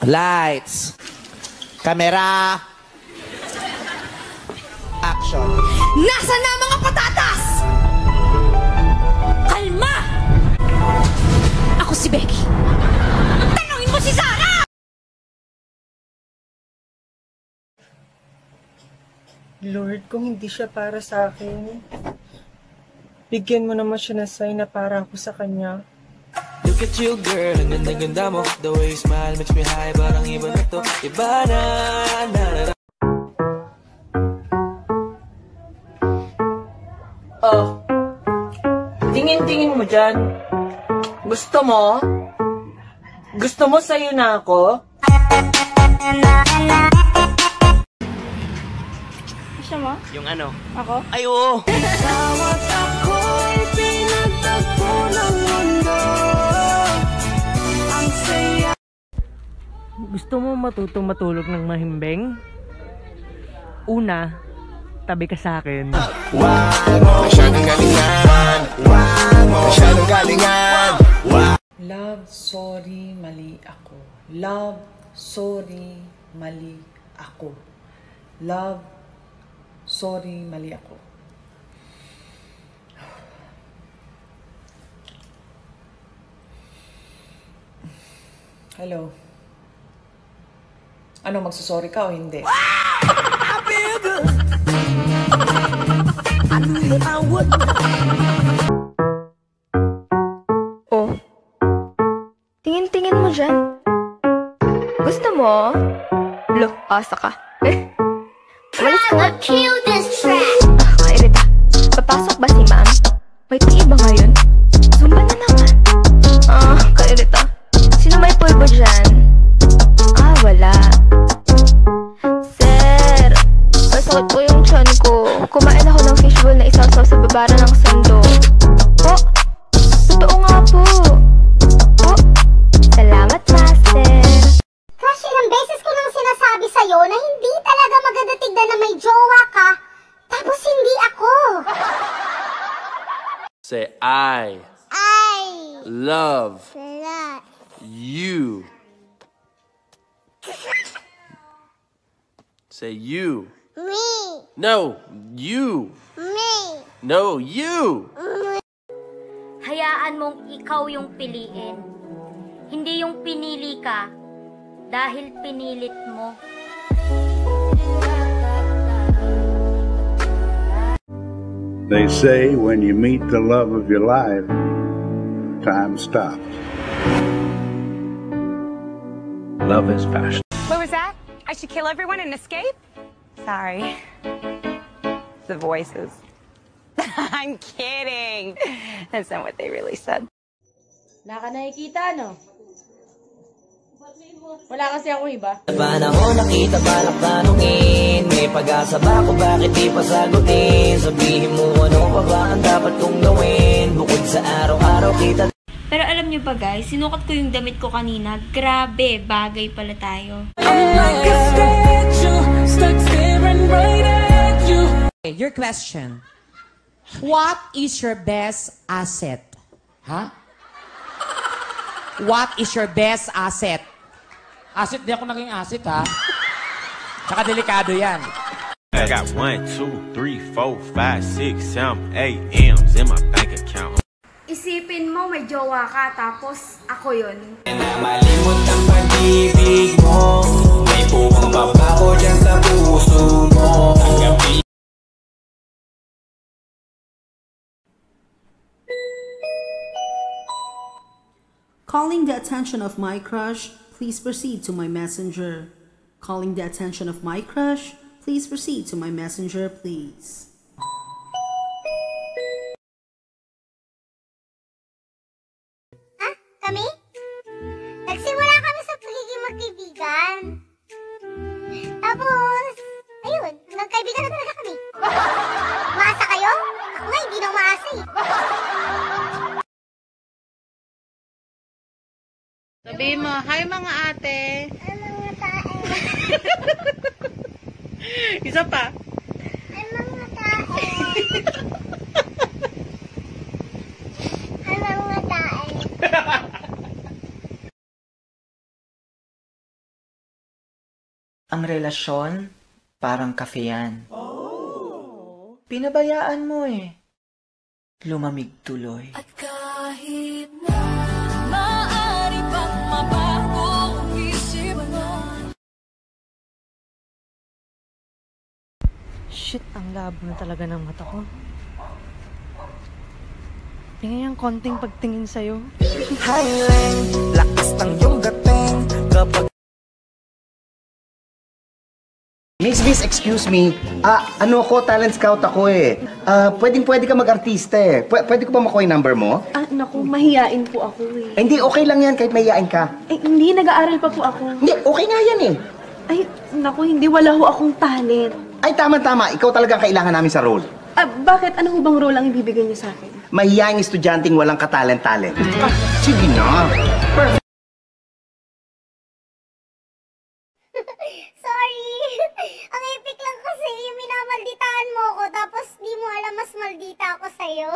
Lights. Camera. Action. Nasaan na mga patatas? Kalma! Ako si Becky. Tanungin mo si Sarah! Lord, kung hindi siya para sa akin, bigyan mo naman siya ng sign na para ako sa kanya. Look at you, girl, ang ganda-ganda mo. The way you smile makes me high, parang iba na to. Iba na, Oh, tingin-tingin mo dyan. Gusto mo? Gusto mo sa'yo na ako? Gusto mo? Yung ano? Ako? Ay, oo! Bawat ako'y pinagtagpo ng mundo. Ang saya. Gusto mo matutong matulog ng mahimbing? Una, tabi ka sa akin. Masyadong galingan. Masyadong galingan. Love, sorry, mali ako. Love, sorry, mali ako. Love, sorry, mali ako. Hello. Ano, magsusorry ka o hindi? Oh, tingin-tingin mo dyan. Gusto mo? Lo, asa ka. Umalis ka na. Kairita, papasok ba si ma'am? May tingin ba ngayon? Zumba na naman. Kairita. Sino may pulbo dyan? Wala. Sir, masakit po yung tiyan ko. Kumain ako ng fishbowl na isasaw sa babara ng sando. Oh, totoo nga po. Oh, salamat, master. Crush, ilang beses ko nang sinasabi sa'yo na hindi talaga maganda tignan na may jowa ka, tapos hindi ako. Say, I love you. Say, you. Me. No, you. Me. No, you. Hayaan mong ikaw yung piliin. Hindi yung pinili ka dahil pinilit mo. They say when you meet the love of your life, time stops. Love is passion. What was that? I should kill everyone and escape? Sorry. The voices. I'm kidding. That's not what they really said. Wala ka nakikita, no? Wala kasi ako iba. Panahon nakita balak tanungin. May pag-asa ba kung bakit di pa sagutin? Sabihin mo ano pa ba ang dapat kong gawin? Bukod sa araw-araw kita. Pero alam niyo ba guys, sinukat ko yung damit ko kanina. Grabe, bagay pala tayo. Your question. What is your best asset? Huh? What is your best asset? Asset, di ako naging asset, ha? Tsaka delikado yan. I got 1, 2, 3, 4, 5, 6, 7, 8 M's in my bank account. Isipin mo may jowa ka, tapos ako yun. Na malimot ang pag-ibig mo. May puwang babako dyan sa puso mo. Tanggapin. Calling the attention of my crush, please proceed to my messenger. Calling the attention of my crush, please proceed to my messenger, please. Kami? Nagsimula kami sa pagiging magkaibigan. Tapos, ayun, nagkaibigan na talaga kami. Maasa kayo? Ako nga, hindi na umaasa eh. Sabihin mo, hi mga ate. Hi mga tae. Isa pa. Hi mga tae. Hi mga tae. Ang relasyon, parang kafe yan. Pinabayaan mo eh. Lumamig tuloy. At kahit na maaari pang mabago ang isip mo. Shit, ang labo na talaga ng mata ko. Tingnan yung konting pagtingin sa'yo. Highland, lakas ng iyong dating kapag... Miss, excuse me. Ano ko, talent scout ako eh. Pwede ka mag-artista eh. Pwede ko ba makuha yung number mo? Naku, mahiyain po ako eh. Hindi, okay lang yan kahit mahiyain ka. Hindi, nag-aaral pa po ako. Hindi, okay nga yan eh. Ay, naku, hindi, wala ho akong talent. Ay, tama. Ikaw talaga kailangan namin sa role. Bakit? Ano ho bang role ang ibibigay niyo sa akin? Mahiyaing estudyanteng walang katalent-talent. Sige na. Perfect. Sorry. Ang epic lang kasi yung minamalditaan mo ko tapos di mo alam mas maldita ako sa'yo.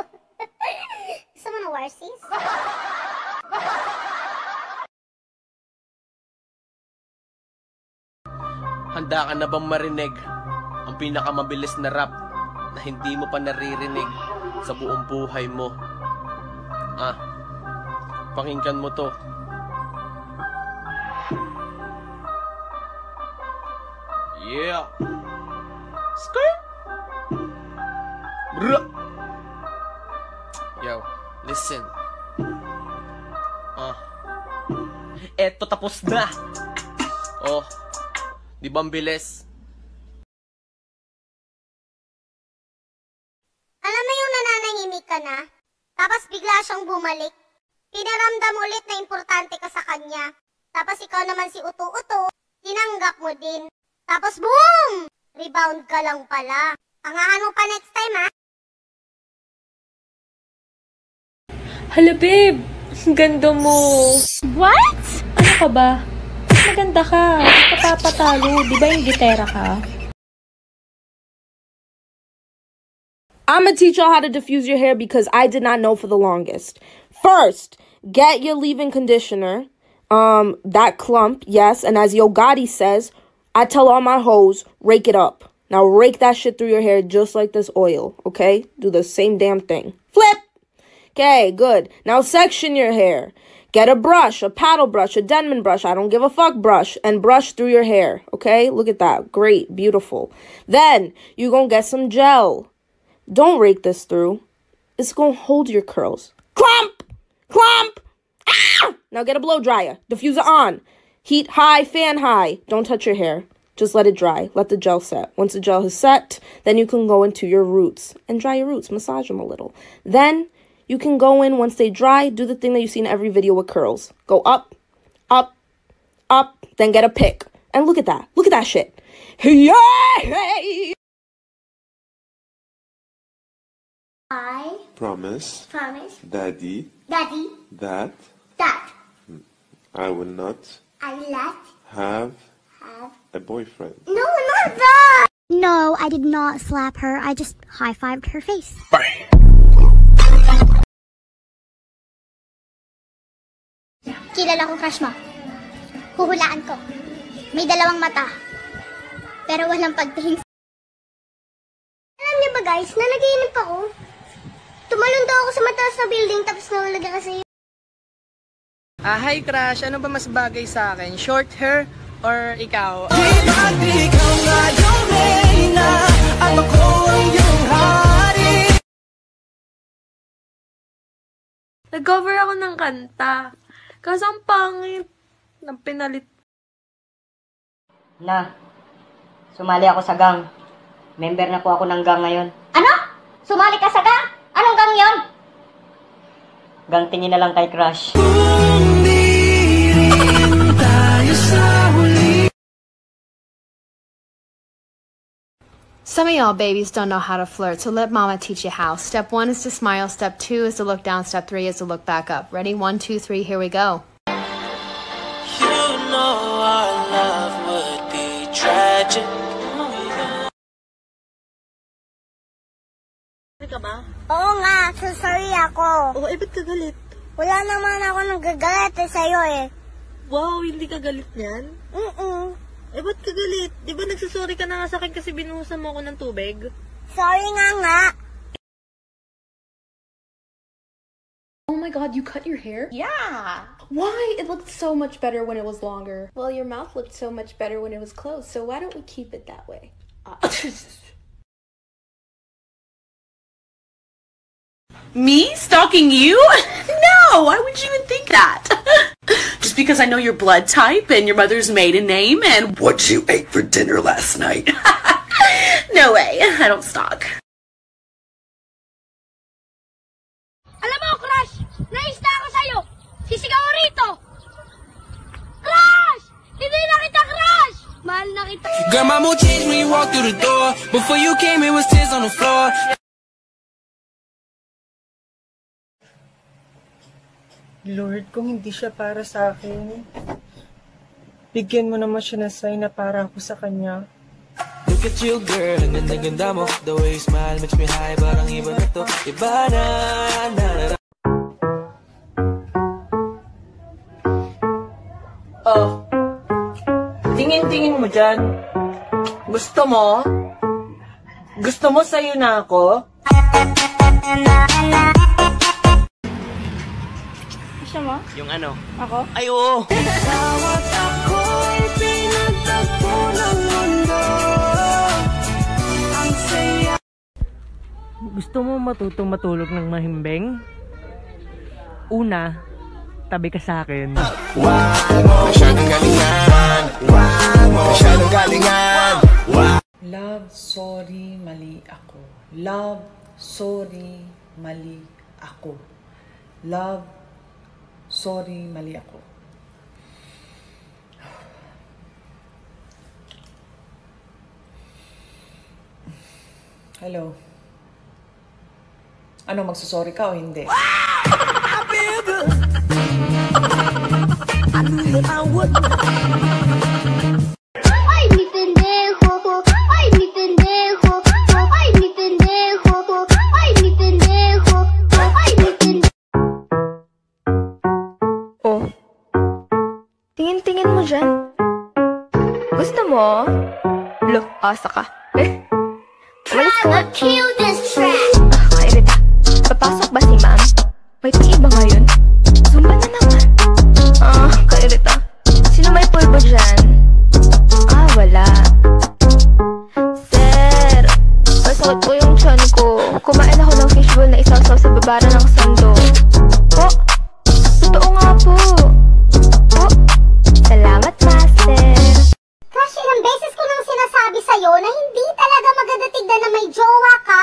Gusto mo na warsis? Handa ka na bang marinig ang pinakamabilis na rap na hindi mo pa naririnig sa buong buhay mo? Pakinggan mo to. Yeah. Skirt. Bruh. Yo, listen. Eto tapos na. Oh, di ba ang bilis? Alam mo yung nananahimik ka na, tapos bigla siyang bumalik. Pinaramdam ulit na importante ka sa kanya. Tapos ikaw naman si Uto-Uto, tinanggap mo din. Tapos boom! Rebound ka lang pala. Pangahan mo pa next time, ha? Hala, babe! Ang ganda mo! What? Ano ka ba? Maganda ka. Hindi ka papatalo. Di ba yung gitera ka? I'm gonna teach y'all how to diffuse your hair because I did not know for the longest. First, get your leave-in conditioner. That clump, yes. And as Yo Gotti says, I tell all my hoes, rake it up. Now rake that shit through your hair just like this oil, okay? Do the same damn thing. Flip! Okay, good. Now section your hair. Get a brush, a paddle brush, a Denman brush, I don't give a fuck brush, and brush through your hair, okay? Look at that. Great, beautiful. Then, you're gonna get some gel. Don't rake this through. It's gonna hold your curls. Clump! Clump! Ah! Now get a blow dryer. Diffuser on. Heat high, fan high. Don't touch your hair. Just let it dry. Let the gel set. Once the gel has set, then you can go into your roots and dry your roots. Massage them a little. Then you can go in once they dry. Do the thing that you see in every video with curls. Go up, up, up. Then get a pick. And look at that. Look at that shit. Hey! I Promise, promise Daddy, Daddy that that I will not I let have have a boyfriend. No, not that! No, I did not slap her. I just high-fived her face. Kilala ko crush mo. Huhulaan ko. May dalawang mata. Pero walang pagtingin. Alam niyo ba guys, na naginip ako. Tumalon daw ako sa mataas na building tapos nawala kasi. Hi crush, ano ba mas bagay sa akin? Short hair or ikaw? Nag-cover ako ng kanta. Kaso ang pangit. Nang pinalit. Na, sumali ako sa gang. Member na po ako ng gang ngayon. Ano? Sumali ka sa gang? Anong gang yon? Gang tingin na lang kay crush. Some of y'all babies don't know how to flirt, so let mama teach you how. Step 1 is to smile, step 2 is to look down, step 3 is to look back up. Ready? 1, 2, 3, here we go. You know our love would be tragic. Ka ba? Oo nga, so sorry ako. Oo, ba't ka galit? Wala naman ako nagagalit sa'yo eh. Wow, hindi ka galit niyan? Eh, ba't ka galit? Di ba nagsasorry ka na nga sa akin kasi binuhusan mo ako ng tubig? Sorry nga. Oh my god, you cut your hair? Yeah! Why? It looked so much better when it was longer. Well, your mouth looked so much better when it was closed, so why don't we keep it that way? Me? Stalking you? No! Why would you even think that? Just because I know your blood type and your mother's maiden name and what you ate for dinner last night. No way. I don't stalk. Alam mo, Crush! Naista ako sa'yo! Sisigaw ko rito! Crush! Hindi na kita, Crush! Mahal na kita. Girl, my mood changed when you walked through the door. Before you came, it was tears on the floor. Lord, kung hindi siya para sa akin, bigyan mo naman siya ng sign na para ako sa kanya. Look at you, girl, ang ganda-ganda mo. The way you smile makes me high, parang iba na to. Iba na. Oh, tingin-tingin mo dyan. Gusto mo? Gusto mo sa'yo na ako? Gusto mo? Yung ano? Ako? Ay, oo. Bawat ako'y pinagtagpo ng mundo. Ang saya. Gusto mo matutong matulog ng mahimbing? Una, tabi ka sa akin. Masyadong galingan. Masyadong galingan. Love, sorry, mali ako. Love, sorry, mali ako. Love, sorry, mali ako. Hello. Ano, magsusorry ka o hindi? Ay, mi pendejo! Ay, mi pendejo! Ay, mi pendejo! Ay, mi pendejo! Ay, mi pendejo! Oh. Tingin-tingin mo dyan. Gusto mo? Look, asa ka. Umalis ka nga. Kill this track! Kairita. Papasok ba si ma'am? May pang-iba ngayon? Zumba na naman. Kairita. Sino may pulbo dyan? Wala. Sir, masakit po yung tiyan ko. Kumain ako ng fishbowl na isasaw sa babara ng sando. Oh, totoo nga po. Oh, salamat, master. Crush, ilang beses ko nang sinasabi sa'yo na hindi talaga maganda tignan na may jowa ka,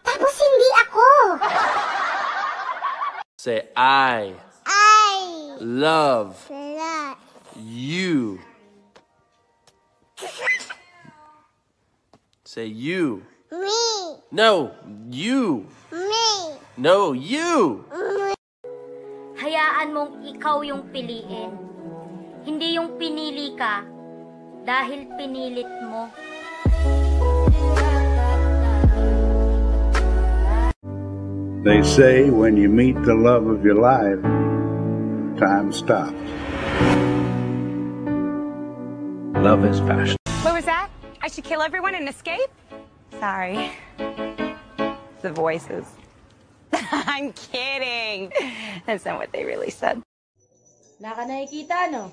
tapos hindi ako. Say, I love you. Say you. Me. No, you. Me. No, you. Hayaan mong ikaw yung piliin. Hindi yung pinili ka dahil pinilit mo. They say when you meet the love of your life, time stops. Love is passion. What was that? I should kill everyone and escape? Sorry. The voices. I'm kidding. That's not what they really said. Wala ka nakikita, no?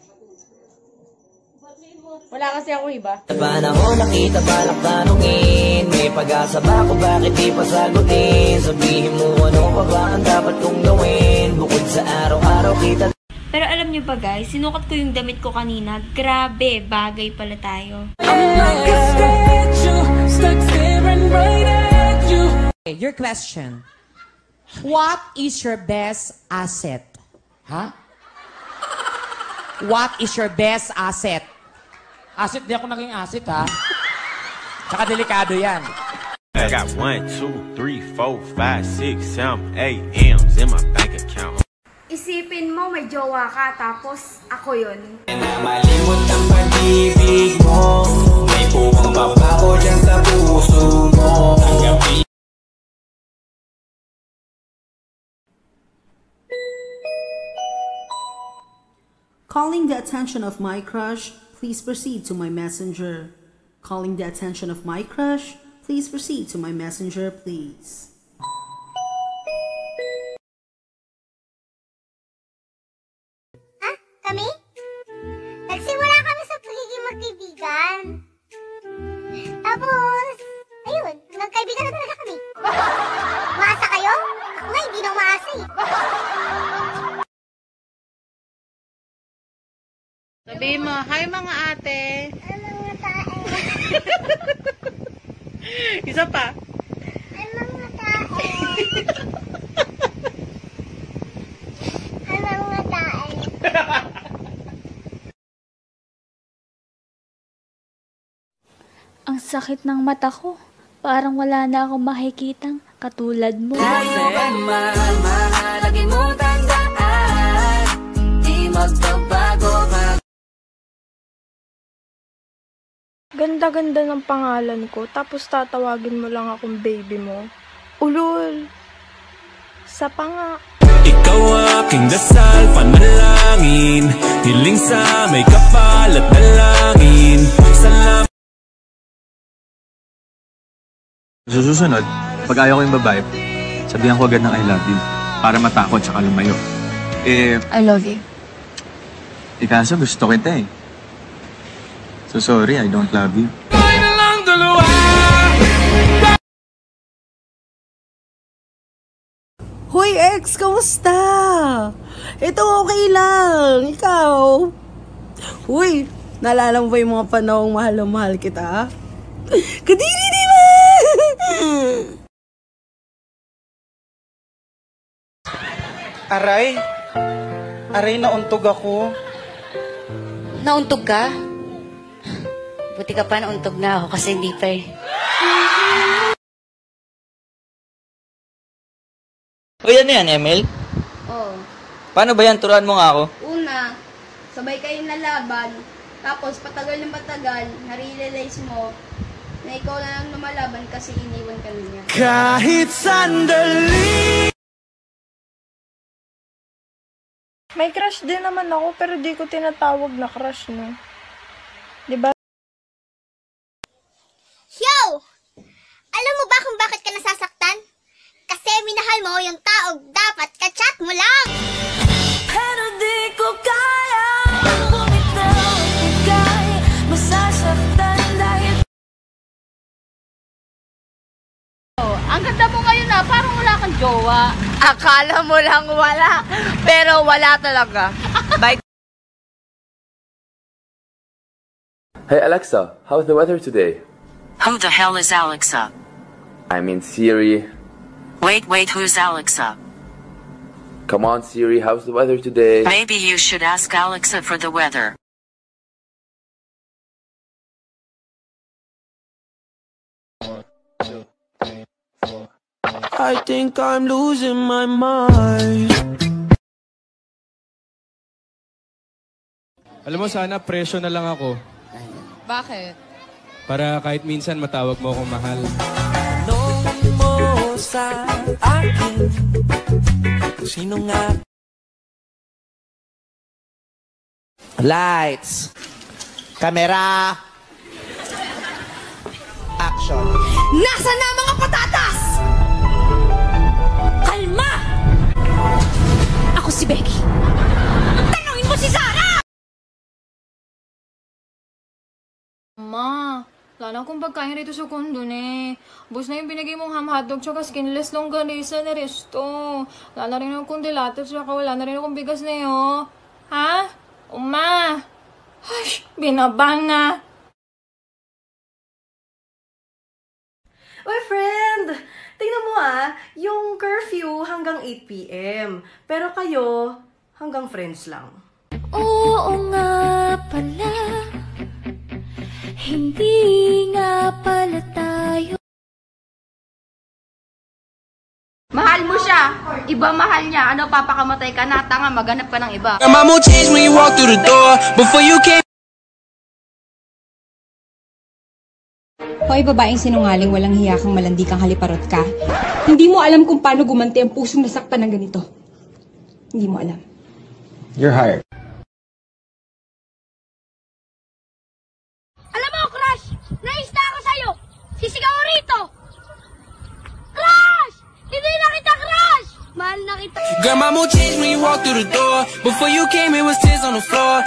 Wala kasi ako iba. Paano mo nakita balak tanungin? May pag-asa ba kung bakit di pa sagutin? Sabihin mo ano pa ba ang dapat kong gawin? Bukod sa araw-araw kita. Pero alam niyo ba guys, sinukat ko yung damit ko kanina. Grabe, bagay pala tayo. Okay, your question. What is your best asset? Ha? What is your best asset? Asset, di ako naging asset, ha? Tsaka delikado yan. I got 1, 2, 3, 4, 5, 6, 7, 8 M's in my bank account. Isipin mo may jowa ka, tapos ako yun. Malimot ang pag-ibig mo. May pumang babako dyan sa puso mo. Hanggang Calling the attention of my crush, please proceed to my messenger. Calling the attention of my crush, please proceed to my messenger, please. Kami? Nagsimula kami sa pagiging magkaibigan. Tapos, ayun, nagkaibigan na talaga kami. Maasa kayo? Ako nga, hindi na umaasa eh. Sabihin mo, hi mga ate. Ay, mga tae. Isa pa. Ay, mga tae. Ay, mga tae. Ang sakit ng mata ko. Parang wala na akong makikitang katulad mo. Layo ka man, mahalagi mo tandaan. Di magbabago Ganda-ganda ng pangalan ko, tapos tatawagin mo lang akong baby mo. Ulul! Sa panga. Ikaw aking dasal, panalangin. Hiling sa may kapal at dalangin. Salamat. Sa susunod, pag ayaw ko yung babae, sabihan ko agad ng I love you para matakot tsaka lumayo. I love you. Kaso gusto kita eh. So sorry, I don't love you. Hoy ex, kamusta? Ito okay lang. Ikaw? Uy, naalala mo ba yung mga panahong mahal na mahal kita? Kadiri, di ba? Aray? Aray, nauntog ako. Nauntog ka? Buti ka pa nauntog na ako kasi hindi pa eh. Uy, ano yan, Emil? Oo. Paano ba yan? Turuan mo nga ako. Una, sabay kayong lalaban. Tapos, patagal ng patagal, nare-realize mo na ikaw na lang lumalaban kasi iniwan ka niya. Kahit sandali. May crush din naman ako, pero di ko tinatawag na crush, no? Diba? Yo! Alam mo ba kung bakit ka nasasaktan? Kasi minahal mo yung taong dapat ka-chat mo lang! Pero di ko kaya bumitaw, ika'y masasaktan dahil Ang ganda mo ngayon ah, parang wala kang jowa. Akala mo lang wala, pero wala talaga. Bye. Hey Alexa, how's the weather today? Who the hell is Alexa? I mean Siri. Wait, who's Alexa? Come on Siri, how's the weather today? Maybe you should ask Alexa for the weather. I think I'm losing my mind. Alam mo, sana presyo na lang ako. Bakit? Para kahit minsan matawag mo akong mahal. Tanong mo sa akin kung sino nga. Lights. Camera. Action. Nasaan na ang mga patatas? Kalma! Ako si Becky. Tanungin mo si Sarah! Ma, wala na akong pagkain rito sa kondo eh. Bus na yung binigay mong ham hotdog tsaka skinless longganisa na resto. Wala na rin akong dilatos tsaka wala na rin akong bigas na yun. Ha? Uma! Ay, binabang na! Uy, friend! Tingnan mo yung curfew hanggang 8 p.m. Pero kayo, hanggang friends lang. Oo nga pala, hindi nga pala tayo. Mahal mo siya. Iba mahal niya. Ano, papakamatay ka na? Tanga, maghanap ka ng iba. Your mama changed when you walk through the door. Before you came. Hoy, babaeng sinungaling, walang hiya kang malandi kang haliparot ka. Hindi mo alam kung paano gumanti ang pusong nasaktan ng ganito. Hindi mo alam. You're hired. Naista ako sa'yo! Sisigaw ko rito! Crush! Hindi na kita crush! Mahal na kita! Girl, my mood changed when you walked through the door. Before you came, it was tears on the floor.